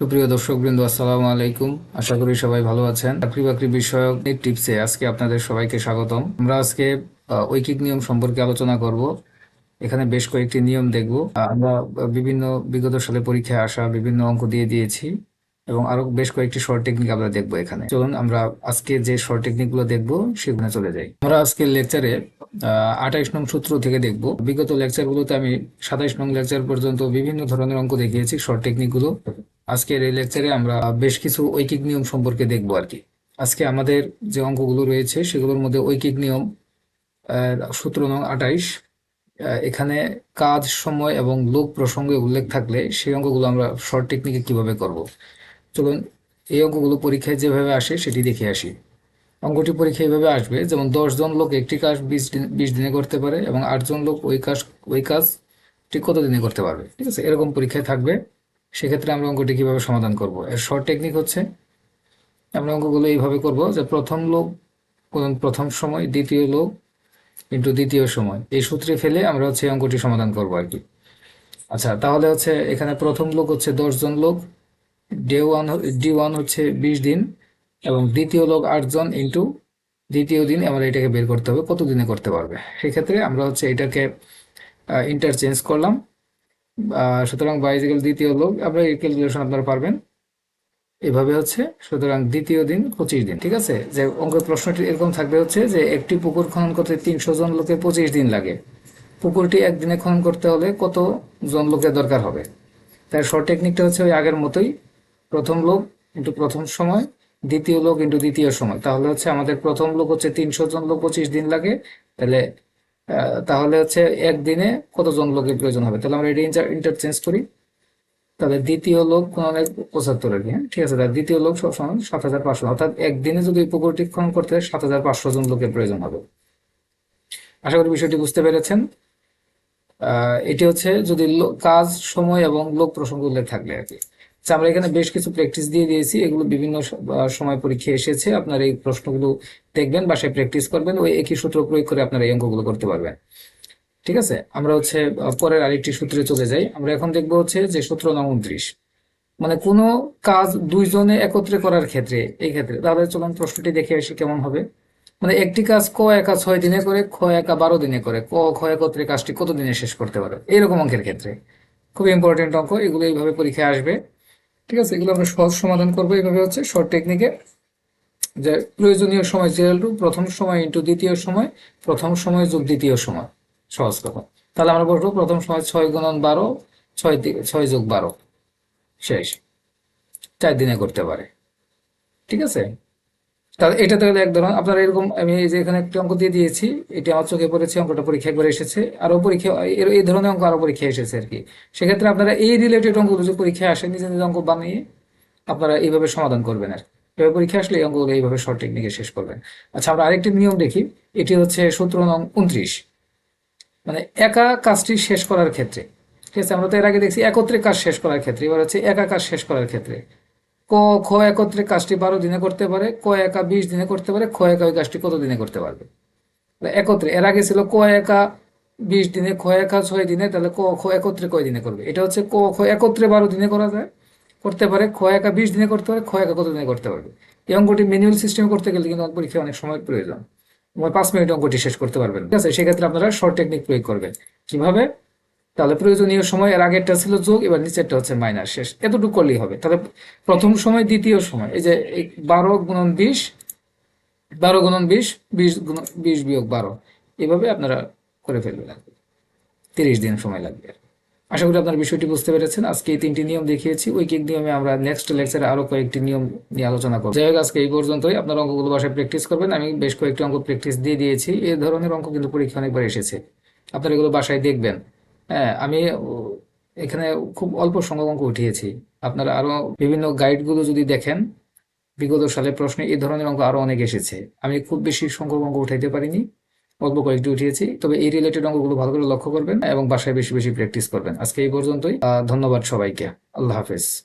সুপ্রিয় দর্শকবৃন্দ, আসসালামু আলাইকুম। আশা করি সবাই ভালো আছেন। চাকরি বাকরি বিষয়ক টিপসে আজকে আপনাদের সবাইকে স্বাগতম। আমরা আজকে ঐকিক নিয়ম সম্পর্কে আলোচনা করব। এখানে বেশ কয়েকটি নিয়ম দেখব। আমরা বিভিন্ন বিগত সালে পরীক্ষায় আসা বিভিন্ন অঙ্ক দিয়ে দিয়েছি এবং আরো বেশ কয়েকটি শর্ট টেকনিক আমরা দেখব। এখানে চলুন আমরা আজকে যে শর্ট টেকনিক গুলো দেখবো সেগুলো চলে যাই। আমরা আজকের লেকচারে 28 নং সূত্র থেকে দেখব। বিগত লেকচারগুলোতে আমি 27 নং লেকচার পর্যন্ত বিভিন্ন ধরনের অঙ্ক দেখিয়েছি শর্ট টেকনিক গুলো। আজকের এই লেকচারে আমরা বেশ কিছু ঐকিক নিয়ম সম্পর্কে দেখবো আর কি। আজকে আমাদের যে অঙ্কগুলো রয়েছে সেগুলোর মধ্যে ঐকিক নিয়ম সূত্র নং 28। এখানে কাজ, সময় এবং লোক প্রসঙ্গে উল্লেখ থাকলে সেই অঙ্কগুলো আমরা শর্ট টেকনিকে কিভাবে করব। চলুন এই অঙ্কগুলো পরীক্ষায় যেভাবে আসে সেটি দেখে আসি। অঙ্কটি পরীক্ষায় এইভাবে আসবে, যেমন 10 জন লোক একটি কাজ 20 দিনে করতে পারে এবং 8 জন লোক ওই কাজটি কত দিনে করতে পারবে। ঠিক আছে, এরকম পরীক্ষায় থাকবে। সেক্ষেত্রে আমরা অঙ্কটি কিভাবে সমাধান করব, এর শর্ট টেকনিক হচ্ছে আমরা অঙ্কগুলো এইভাবে করব যে প্রথম লোক গুণন প্রথম সময়, দ্বিতীয় লোক ইন্টু দ্বিতীয় সময়, এই সূত্রে ফেলে আমরা হচ্ছে এই অঙ্কটি সমাধান করব আর কি। আচ্ছা, তাহলে হচ্ছে এখানে প্রথম লোক হচ্ছে 10 জন লোক, ডি ওয়ান হচ্ছে 20 দিন এবং দ্বিতীয় লোক 8 জন ইন্টু দ্বিতীয় দিন। আমরা এটাকে বের করতে হবে কত দিনে করতে পারবে। সেক্ষেত্রে আমরা হচ্ছে এটাকে ইন্টারচেঞ্জ করলাম। সুতরাং বাইজিক্যাল দ্বিতীয় লোক, আমরা এই ক্যালকুলেশন আপনারা পারবেন এভাবে হচ্ছে। সুতরাং দ্বিতীয় দিন 25 দিন। ঠিক আছে, যে অঙ্কের প্রশ্নটি এরকম থাকবে হচ্ছে যে একটি পুকুর খনন করতে 300 জন লোকের 25 দিন লাগে। পুকুরটি একদিনে খনন করতে হলে কত জন লোকের দরকার হবে। তাই শর্ট টেকনিকটা হচ্ছে ওই আগের মতোই, প্রথম লোক ইন্টু প্রথম সময়, দ্বিতীয় লোক ইন্টু দ্বিতীয় সময়। তাহলে হচ্ছে আমাদের প্রথম লোক হচ্ছে 300 জন লোক 25 দিন লাগে, তাহলে হচ্ছে একদিনে কতজন লোকের প্রয়োজন হবে। তাহলে আমরা এটা ইন্টারচেঞ্জ করি। তাহলে দ্বিতীয় লোক গুণনের 75 আর কি। হ্যাঁ, ঠিক আছে, তাহলে দ্বিতীয় লোক সবসময় 7500, অর্থাৎ একদিনে যদি পুকুরটি খনন করতে হয় 7500 জন লোকের প্রয়োজন হবে। আশা করি বিষয়টি বুঝতে পেরেছেন। এটি হচ্ছে যদি কাজ, সময় এবং লোক প্রসঙ্গ উল্লেখ থাকলে আর কি। আচ্ছা, আমরা এখানে বেশ কিছু প্র্যাকটিস দিয়ে দিয়েছি, এগুলো বিভিন্ন সময় পরীক্ষায় এসেছে। আপনারা এই প্রশ্নগুলো দেখবেন, বাসায় প্র্যাকটিস করবেন, ওই একই সূত্র প্রয়োগ করে আপনারা এই অঙ্কগুলো করতে পারবেন। ঠিক আছে, আমরা হচ্ছে পরের আরেকটি সূত্রে চলে যাই। আমরা এখন দেখবো হচ্ছে যে সূত্র নং 29, মানে কোনো কাজ 2 জনে একত্রে করার ক্ষেত্রে, এই ক্ষেত্রে তাহলে চলুন প্রশ্নটি দেখে আসি কেমন হবে। মানে একটি কাজ ক একা 6 দিনে করে, খ একা 12 দিনে করে, খ একত্রে কাজটি কত দিনে শেষ করতে পারে, এইরকম অঙ্কের ক্ষেত্রে। খুব ইম্পর্টেন্ট অঙ্ক, এগুলো এইভাবে পরীক্ষায় আসবে। ঠিক আছে, এগুলো আমরা সহজ সমাধান করবো এইভাবে হচ্ছে শর্ট টেকনিকে, যে প্রয়োজনীয় সময় জিরাল টু প্রথম সময় ইন্টু দ্বিতীয় সময়, প্রথম সময় যোগ দ্বিতীয় সময়। সহজ কথা। তাহলে আমরা বলবো প্রথম সময় 6 × 12, 6 যোগ 12 শেষ, 4 দিনে করতে পারে। ঠিক আছে, তাহলে এটা তাহলে এক ধরনের আপনারা এরকম, আমি এই যে এখানে একটা অঙ্ক দিয়ে দিয়েছি, এটি আমার চোখে পড়েছে, অঙ্কটা পরীক্ষা একবার এসেছে, আরো পরীক্ষা এই ধরনের অঙ্ক আরো পরীক্ষা এসেছে আর কি। সেক্ষেত্রে আপনারা এই রিলেটেড অঙ্কগুলো যে পরীক্ষায় আসে, নিজে নিজে অঙ্ক বানিয়ে আপনারা এইভাবে সমাধান করবেন আর কি। এভাবে পরীক্ষা আসলে এই অঙ্কগুলো এইভাবে শর্ট টেকনিকে শেষ করবেন। আচ্ছা, আমরা আরেকটি নিয়ম দেখি। এটি হচ্ছে সূত্র নং 29, মানে একা কাজটি শেষ করার ক্ষেত্রে। ঠিক আছে, আমরা তো এর আগে দেখছি একত্রে কাজ শেষ করার ক্ষেত্রে, এবার হচ্ছে একা কাজ শেষ করার ক্ষেত্রে। ক খ একত্রে কাজটি 12 দিনে করতে পারে, ক একা 20 দিনে করতে পারে, খ একা ওই কাজটি কত দিনে করতে পারবে। একত্রে এর আগে ছিল ক একা 20 দিনে, খ একা 6 দিনে, তাহলে ক খ একত্রে কয় দিনে করবে। এটা হচ্ছে ক খ একত্রে 12 দিনে করা যায়, করতে পারে, খ একা 20 দিনে করতে পারে, খ একা কত দিনে করতে পারবে। এই অঙ্কটি ম্যানুয়াল সিস্টেমে করতে গেলে কিন্তু পরীক্ষায় অনেক সময় প্রয়োজন, 5 মিনিট অঙ্কটি শেষ করতে পারবেন। ঠিক আছে, সেক্ষেত্রে আপনারা শর্ট টেকনিক প্রয়োগ করবেন। কিভাবে, তাহলে প্রয়োজনীয় সময় এর আগেরটা ছিল যোগ, এবার নিচেরটা হচ্ছে মাইনাস, শেষ। এতটুকু করলেই হবে। তাহলে প্রথম সময় দ্বিতীয় সময়, এই যে 12 × 20, 12 × 20, 20 - 12, এভাবে আপনারা করে ফেলবেন আর কি। 30 দিন সময় লাগবে। আশা করি আপনার বিষয়টি বুঝতে পেরেছেন। আজকে এই 3টি নিয়ম দেখিয়েছি, ঐকিক নিয়মে আমরা নেক্সট লেকচারে আরো কয়েকটি নিয়ম নিয়ে আলোচনা করব। যাই হোক, আজকে এই পর্যন্তই। আপনার অঙ্কগুলো বাসায় প্র্যাকটিস করবেন। আমি বেশ কয়েকটি অঙ্ক প্র্যাকটিস দিয়ে দিয়েছি, এই ধরনের অঙ্ক কিন্তু পরীক্ষা অনেকবার এসেছে, আপনারা এগুলো বাসায় দেখবেন। হ্যাঁ, আমি এখানে খুব অল্প সংখ্যক অঙ্ক উঠিয়েছি। আপনারা আরো বিভিন্ন গাইডগুলো যদি দেখেন, বিগত সালের প্রশ্নে এই ধরনের অঙ্ক আরো অনেক এসেছে। আমি খুব বেশি সংখ্যক অঙ্ক উঠাইতে পারিনি, অল্প কয়েকটি উঠিয়েছি। তবে এই রিলেটেড অঙ্কগুলো ভালো করে লক্ষ্য করবেন এবং বাসায় বেশি বেশি প্র্যাকটিস করবেন। আজকে এই পর্যন্তই। ধন্যবাদ সবাইকে। আল্লাহ হাফেজ।